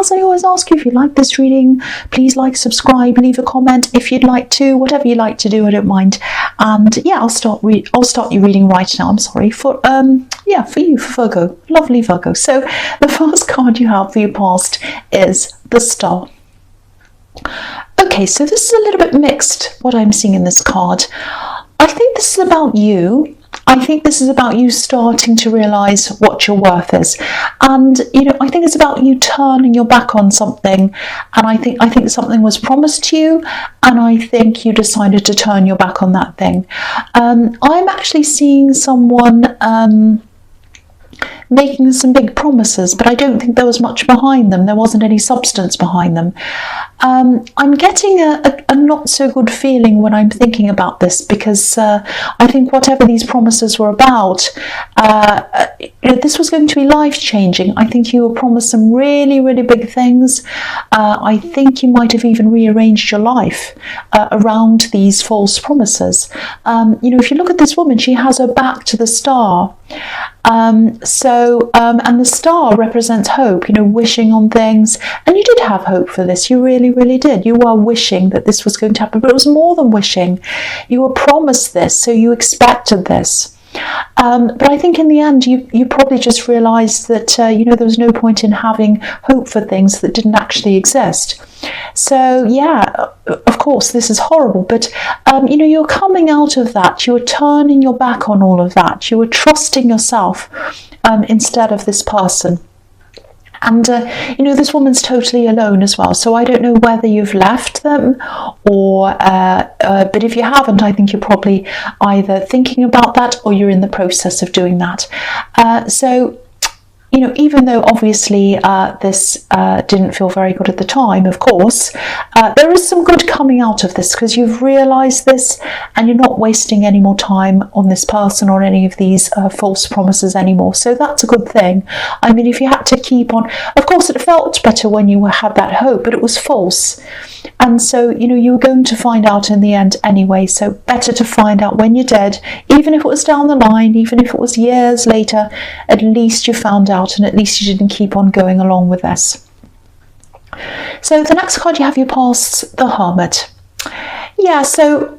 as I always ask you, if you like this reading, please like, subscribe, leave a comment if you'd like to, whatever you like to do, I don't mind. And yeah, I'll start you reading right now. I'm sorry for you, for Virgo, lovely Virgo. So the first card you have for your past is the Star. Okay, so this is a little bit mixed, what I'm seeing in this card. I think this is about you. I think this is about you starting to realise what your worth is. And, I think it's about you turning your back on something. And I think something was promised to you, and I think you decided to turn your back on that thing. I'm actually seeing someone making some big promises, but I don't think there was much behind them. There wasn't any substance behind them. I'm getting a not so good feeling when I'm thinking about this, because I think whatever these promises were about, this was going to be life-changing. I think you were promised some really, really big things. I think you might have even rearranged your life around these false promises. If you look at this woman, she has her back to the Star. And the Star represents hope, wishing on things. And you did have hope for this. You really, really did. You were wishing that this was going to happen, but it was more than wishing. You were promised this, so you expected this. But I think in the end, you probably just realised that, there was no point in having hope for things that didn't actually exist. So, yeah, of course, this is horrible. But, you're coming out of that. You were turning your back on all of that. You were trusting yourself instead of this person. And, this woman's totally alone as well. So I don't know whether you've left them or, but if you haven't, I think you're probably either thinking about that or you're in the process of doing that. Even though obviously this didn't feel very good at the time, of course, there is some good coming out of this, because you've realised this and you're not wasting any more time on this person or any of these false promises anymore. So that's a good thing. I mean, if you had to keep on, of course it felt better when you had that hope, but it was false. And so, you were going to find out in the end anyway. So better to find out when you're dead, even if it was down the line, even if it was years later, at least you found out, and at least you didn't keep on going along with this. So the next card you have your past, the Hermit. Yeah, so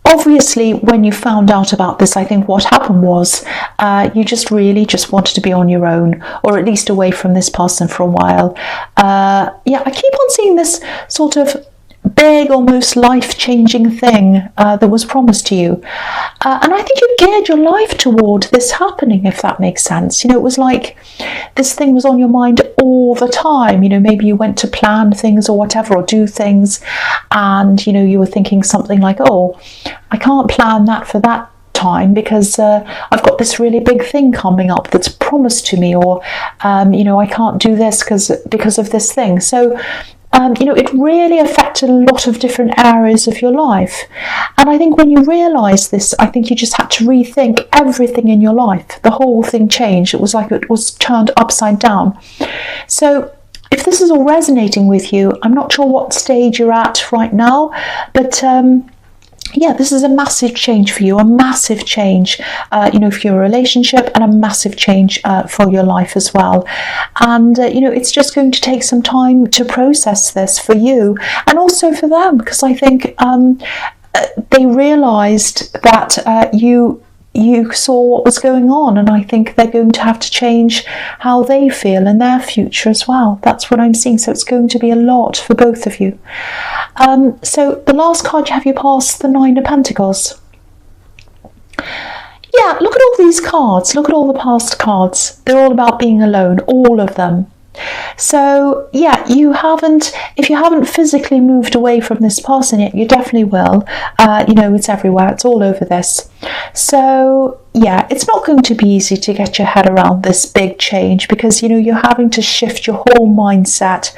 obviously when you found out about this, I think what happened was you just really wanted to be on your own, or at least away from this person for a while. I keep on seeing this sort of big, almost life-changing thing that was promised to you. And I think you geared your life toward this happening, if that makes sense. It was like this thing was on your mind all the time. Maybe you went to plan things or whatever, or do things, and, you were thinking something like, oh, I can't plan that for that time because I've got this really big thing coming up that's promised to me, or, I can't do this because of this thing. So, it really affected a lot of different areas of your life. And I think when you realise this, I think you just had to rethink everything in your life. The whole thing changed. It was like it was turned upside down. So if this is all resonating with you, I'm not sure what stage you're at right now, but this is a massive change for you, a massive change, for your relationship, and a massive change for your life as well. And, it's just going to take some time to process this for you, and also for them, because I think they realised that you saw what was going on, and I think they're going to have to change how they feel in their future as well. That's what I'm seeing. So it's going to be a lot for both of you. So the last card you have your past, the Nine of Pentacles. Yeah, look at all these cards. Look at all the past cards. They're all about being alone, all of them. So yeah, if you haven't physically moved away from this person yet, you definitely will. It's everywhere, it's all over this. So yeah, it's not going to be easy to get your head around this big change, because you're having to shift your whole mindset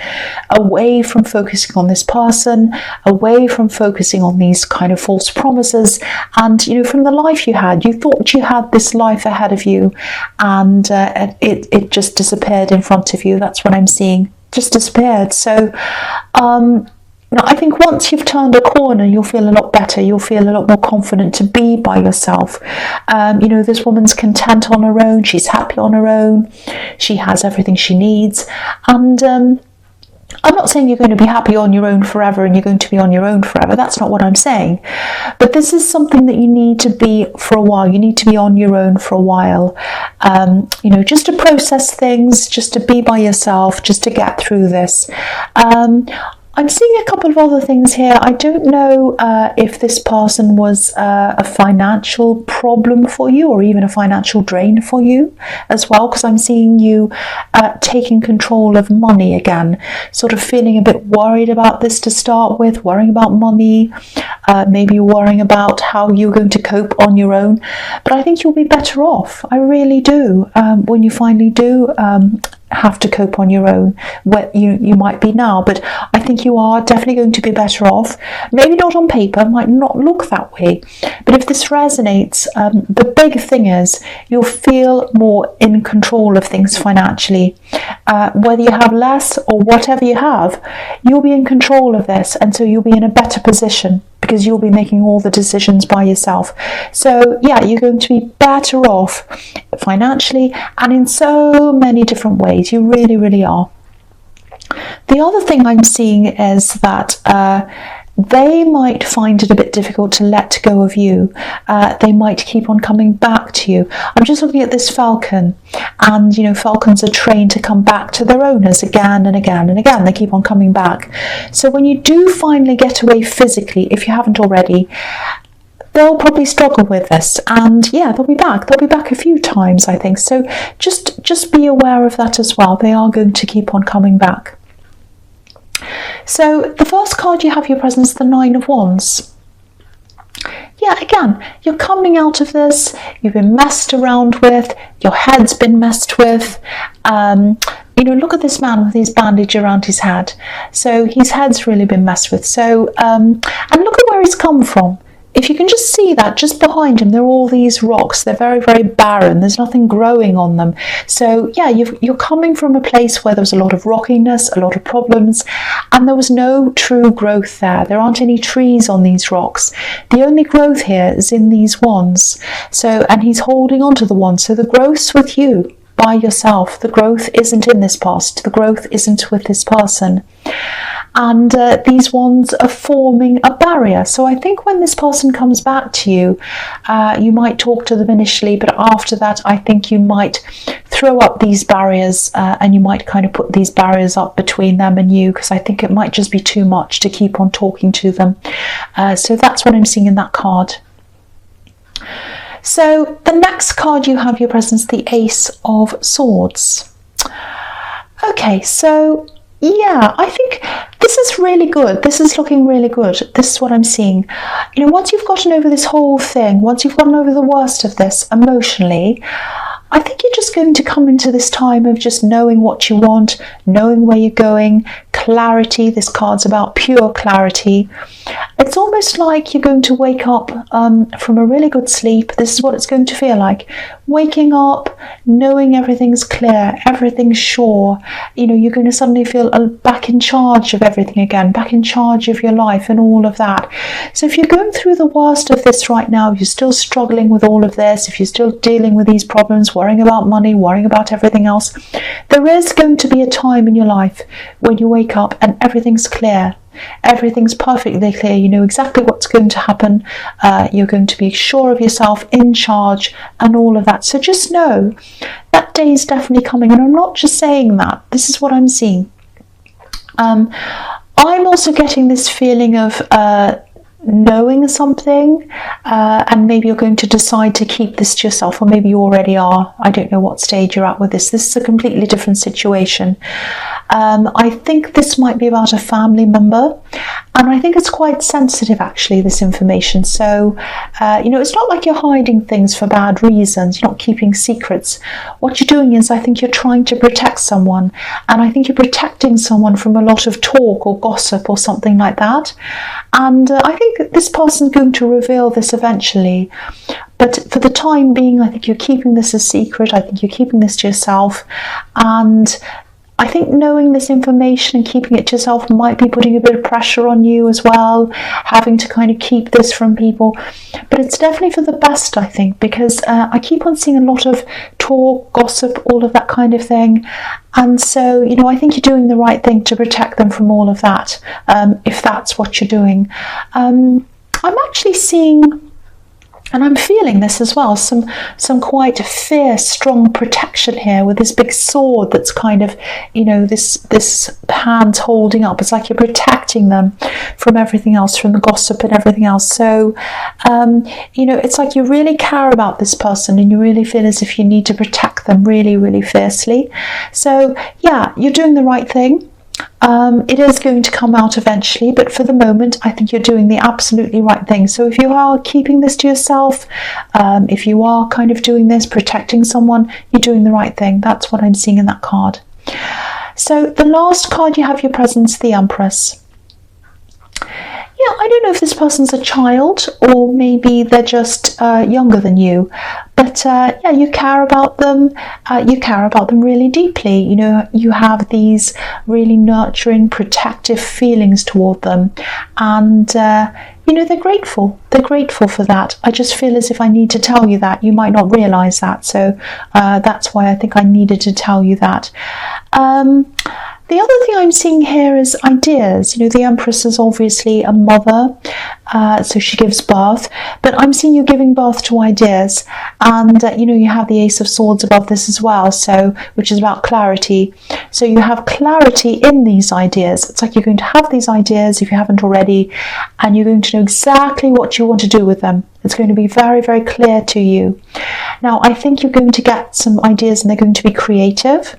away from focusing on this person, away from focusing on these kind of false promises, and from the life you had. You thought you had this life ahead of you, and it just disappeared in front of you. That's what I'm seeing, just disappeared. So I think once you've turned a corner, you'll feel a lot better. You'll feel a lot more confident to be by yourself. This woman's content on her own. She's happy on her own. She has everything she needs. And, I'm not saying you're going to be happy on your own forever and you're going to be on your own forever. That's not what I'm saying. But this is something that you need to be for a while. You need to be on your own for a while, just to process things, just to be by yourself, just to get through this. I'm seeing a couple of other things here. I don't know if this person was a financial problem for you or even a financial drain for you as well, because I'm seeing you taking control of money again, sort of feeling a bit worried about this to start with, worrying about money, maybe worrying about how you're going to cope on your own. But I think you'll be better off. I really do. When you finally do have to cope on your own, where you might be now, but I think you are definitely going to be better off. Maybe not on paper, might not look that way, but if this resonates, the big thing is you'll feel more in control of things financially. Whether you have less or whatever you have, you'll be in control of this, and so you'll be in a better position because you'll be making all the decisions by yourself. So yeah, you're going to be better off financially and in so many different ways. You really, really are. The other thing I'm seeing is that they might find it a bit difficult to let go of you. They might keep on coming back to you. I'm just looking at this falcon, and falcons are trained to come back to their owners again and again and again. They keep on coming back. So when you do finally get away physically, if you haven't already, they'll probably struggle with this, and yeah, they'll be back. They'll be back a few times, I think. So just be aware of that as well. They are going to keep on coming back. So the first card you have your presence, the Nine of Wands. Yeah, again, you're coming out of this. You've been messed around with. Your head's been messed with. Look at this man with his bandage around his head. So his head's really been messed with. So, and look at where he's come from. If you can just see that, just behind him, there are all these rocks. They're very, very barren. There's nothing growing on them. So yeah, you're coming from a place where there was a lot of rockiness, a lot of problems, and there was no true growth there. There aren't any trees on these rocks. The only growth here is in these wands. So, and he's holding on to the wands. So the growth's with you, by yourself. The growth isn't in this past. The growth isn't with this person. And these wands are forming a barrier. So I think when this person comes back to you, you might talk to them initially, but after that, I think you might throw up these barriers and you might kind of put these barriers up between them and you, because I think it might just be too much to keep on talking to them. So that's what I'm seeing in that card. So the next card you have your presence, the Ace of Swords. Okay, so yeah, I think this is really good. This is looking really good. This is what I'm seeing. Once you've gotten over this whole thing, once you've gotten over the worst of this emotionally, I think you're just going to come into this time of just knowing what you want, knowing where you're going, clarity. This card's about pure clarity. It's almost like you're going to wake up from a really good sleep. This is what it's going to feel like. Waking up, knowing everything's clear, everything's sure. You're going to suddenly feel back in charge of everything again, back in charge of your life and all of that. So if you're going through the worst of this right now, if you're still struggling with all of this, if you're still dealing with these problems, worrying about money, worrying about everything else, there is going to be a time in your life when you wake up and everything's clear. Everything's perfectly clear. You know exactly what's going to happen. You're going to be sure of yourself, in charge, and all of that. So just know that day is definitely coming. And I'm not just saying that. This is what I'm seeing. I'm also getting this feeling of knowing something, and maybe you're going to decide to keep this to yourself, or maybe you already are. I don't know what stage you're at with this. This is a completely different situation. I think this might be about a family member, and I think it's quite sensitive actually, this information. So it's not like you're hiding things for bad reasons. You're not keeping secrets. What you're doing is, I think you're trying to protect someone, and I think you're protecting someone from a lot of talk or gossip or something like that. And I think this person's going to reveal this eventually. But for the time being, I think you're keeping this a secret. I think you're keeping this to yourself. And I think knowing this information and keeping it to yourself might be putting a bit of pressure on you as well, having to kind of keep this from people. But it's definitely for the best, I think, because I keep on seeing a lot of talk, gossip, all of that kind of thing. And so, you know, I think you're doing the right thing to protect them from all of that, if that's what you're doing. I'm actually seeing, and I'm feeling this as well, some quite fierce, strong protection here with this big sword that's kind of, you know, this hand holding up. It's like you're protecting them from everything else, from the gossip and everything else. So, you know, it's like you really care about this person and you really feel as if you need to protect them really, really fiercely. So, yeah, you're doing the right thing. It is going to come out eventually, but for the moment I think you're doing the absolutely right thing. So if you are keeping this to yourself, if you are kind of doing this, protecting someone, you're doing the right thing. That's what I'm seeing in that card. So the last card you have your presence, the Empress. Yeah, I don't know if this person's a child or maybe they're just younger than you, but yeah, you care about them. You care about them really deeply. You know, you have these really nurturing, protective feelings toward them, and you know, they're grateful. They're grateful for that. I just feel as if I need to tell you that. You might not realise that, so that's why I think I needed to tell you that. The other thing I'm seeing here is ideas. You know, the Empress is obviously a mother, so she gives birth, but I'm seeing you giving birth to ideas. And, you know, you have the Ace of Swords above this as well, so which is about clarity. So you have clarity in these ideas. It's like you're going to have these ideas, if you haven't already, and you're going to know exactly what you want to do with them. It's going to be very, very clear to you. Now, I think you're going to get some ideas and they're going to be creative.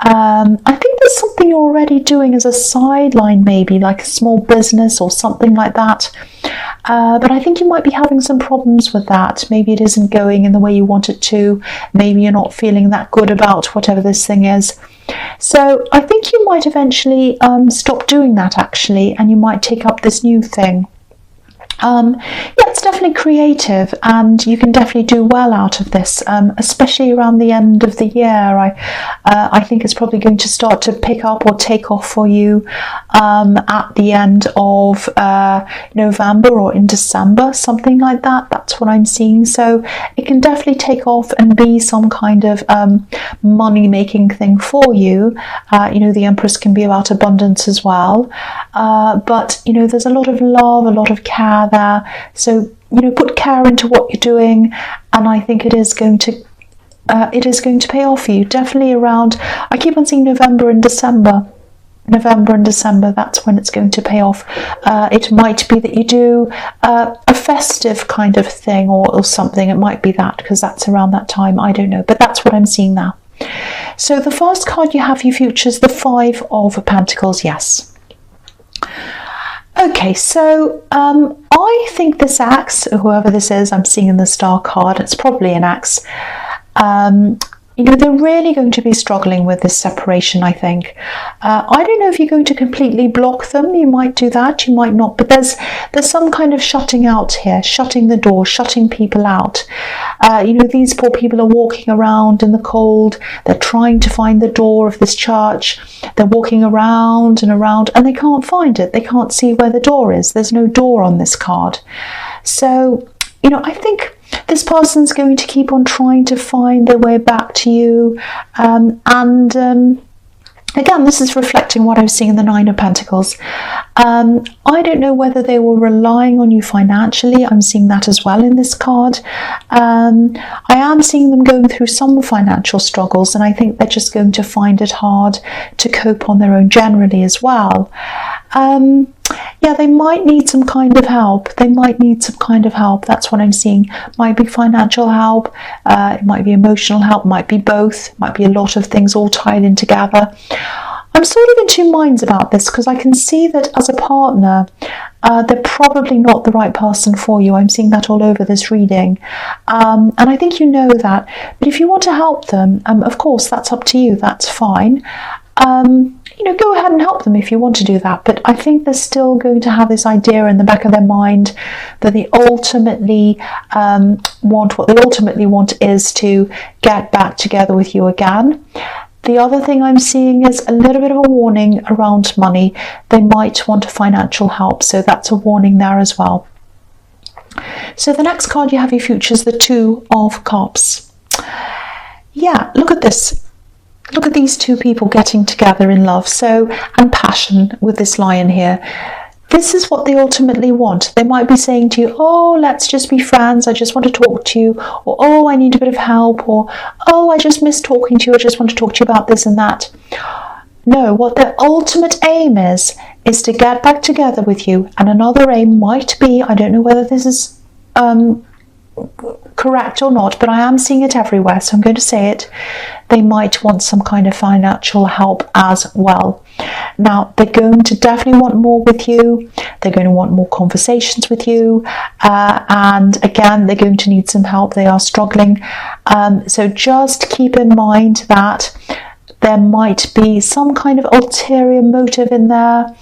I think there's something you're already doing as a sideline, maybe like a small business or something like that. But I think you might be having some problems with that. Maybe it isn't going in the way you want it to. Maybe you're not feeling that good about whatever this thing is. So I think you might eventually stop doing that actually, and you might take up this new thing. Yeah, it's definitely creative and you can definitely do well out of this, especially around the end of the year. I think it's probably going to start to pick up or take off for you at the end of November or in December, something like that. That's what I'm seeing. So it can definitely take off and be some kind of money-making thing for you. You know, the Empress can be about abundance as well. But, you know, there's a lot of love, a lot of care there. So, you know, put care into what you're doing, and I think it is going to pay off for you. Definitely around, I keep on seeing November and December. That's when it's going to pay off. It might be that you do a festive kind of thing or something. It might be that, because that's around that time. I don't know, but that's what I'm seeing now. So the first card you have, your futures, the Five of Pentacles. Yes. Okay, so I think this axe, whoever this is, I'm seeing in the Star card, it's probably an axe. You know, they're really going to be struggling with this separation, I think. I don't know if you're going to completely block them. You might do that, you might not. But there's some kind of shutting out here, shutting the door, shutting people out. You know, these poor people are walking around in the cold. They're trying to find the door of this church. They're walking around, and they can't find it. They can't see where the door is. There's no door on this card. So, you know, I think this person's going to keep on trying to find their way back to you. Again, this is reflecting what I was seeing in the Nine of Pentacles. I don't know whether they were relying on you financially. I'm seeing that as well in this card. I am seeing them going through some financial struggles, and I think they're just going to find it hard to cope on their own generally as well. Yeah, they might need some kind of help. That's what I'm seeing. Might be financial help, it might be emotional help, might be both, might be a lot of things all tied in together. I'm sort of in two minds about this, because I can see that as a partner, they're probably not the right person for you. I'm seeing that all over this reading. And I think you know that. But if you want to help them, of course, that's up to you. That's fine. You know, go ahead and help them if you want to do that. But I think they're still going to have this idea in the back of their mind that they ultimately want is to get back together with you again. The other thing I'm seeing is a little bit of a warning around money. They might want financial help, so that's a warning there as well. So the next card you have your futures, the Two of Cups. yeah, look at this. Look at these two people getting together in love, and passion with this Lion here. This is what they ultimately want. They might be saying to you, oh, let's just be friends. I just want to talk to you. Or, oh, I need a bit of help. Or, oh, I just miss talking to you. I just want to talk to you about this and that. No, what their ultimate aim is to get back together with you. And another aim might be, I don't know whether this is correct or not, but I am seeing it everywhere, so I'm going to say it. They might want some kind of financial help as well. Now, they're going to definitely want more with you. They're going to want more conversations with you. And again, they're going to need some help. They are struggling. So just keep in mind that there might be some kind of ulterior motive in there.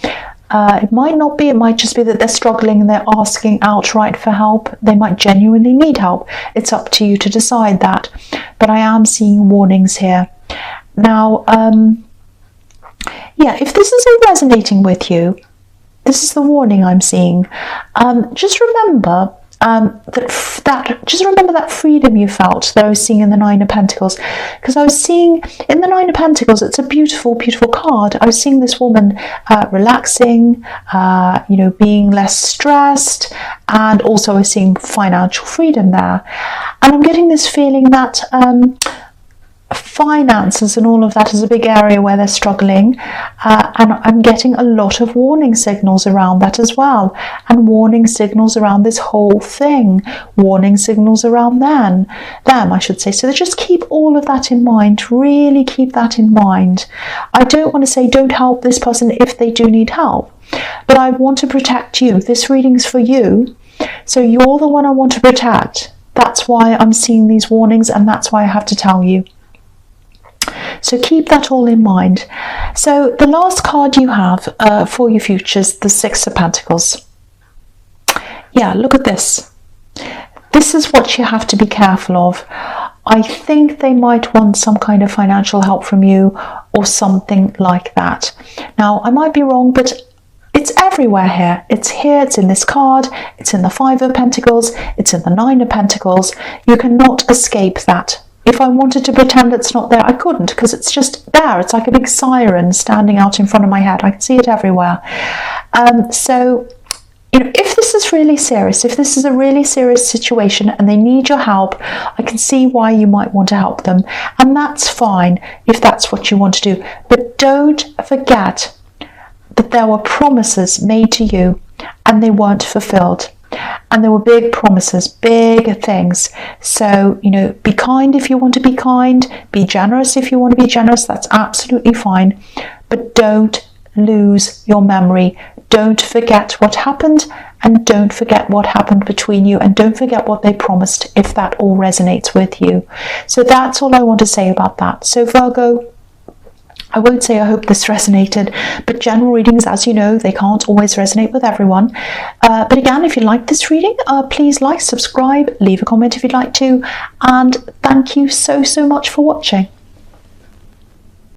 It might not be, it might just be that they're struggling and they're asking outright for help. They might genuinely need help. It's up to you to decide that. But I am seeing warnings here. Now, yeah, if this is all resonating with you, this is the warning I'm seeing. Just remember just remember that freedom you felt that I was seeing in the Nine of Pentacles, because I was seeing in the Nine of Pentacles, it's a beautiful, beautiful card. I was seeing this woman relaxing, being less stressed, and also I was seeing financial freedom there. And I'm getting this feeling that finances and all of that is a big area where they're struggling, and I'm getting a lot of warning signals around that as well, and warning signals around this whole thing, warning signals around them I should say. So just keep all of that in mind, really keep that in mind. I don't want to say don't help this person if they do need help, but I want to protect you. This reading's for you, so you're the one I want to protect. That's why I'm seeing these warnings, and that's why I have to tell you. So keep that all in mind. So the last card you have for your futures, the Six of Pentacles. Yeah, look at this. This is what you have to be careful of. I think they might want some kind of financial help from you or something like that. Now, I might be wrong, but it's everywhere here. It's here, it's in this card, it's in the Five of Pentacles, it's in the Nine of Pentacles. You cannot escape that. If I wanted to pretend it's not there, I couldn't, because it's just there. It's like a big siren standing out in front of my head. I can see it everywhere. So, if this is really serious, if this is a really serious situation and they need your help, I can see why you might want to help them. And that's fine if that's what you want to do. But don't forget that there were promises made to you and they weren't fulfilled. And there were big promises, big things. So, be kind if you want to be kind, be generous if you want to be generous, that's absolutely fine. But don't lose your memory. Don't forget what happened, and don't forget what happened between you, and don't forget what they promised if that all resonates with you. So that's all I want to say about that. So Virgo, I won't say I hope this resonated, but general readings, as you know, they can't always resonate with everyone. But again, if you like this reading, please like, subscribe, leave a comment if you'd like to, and thank you so much for watching.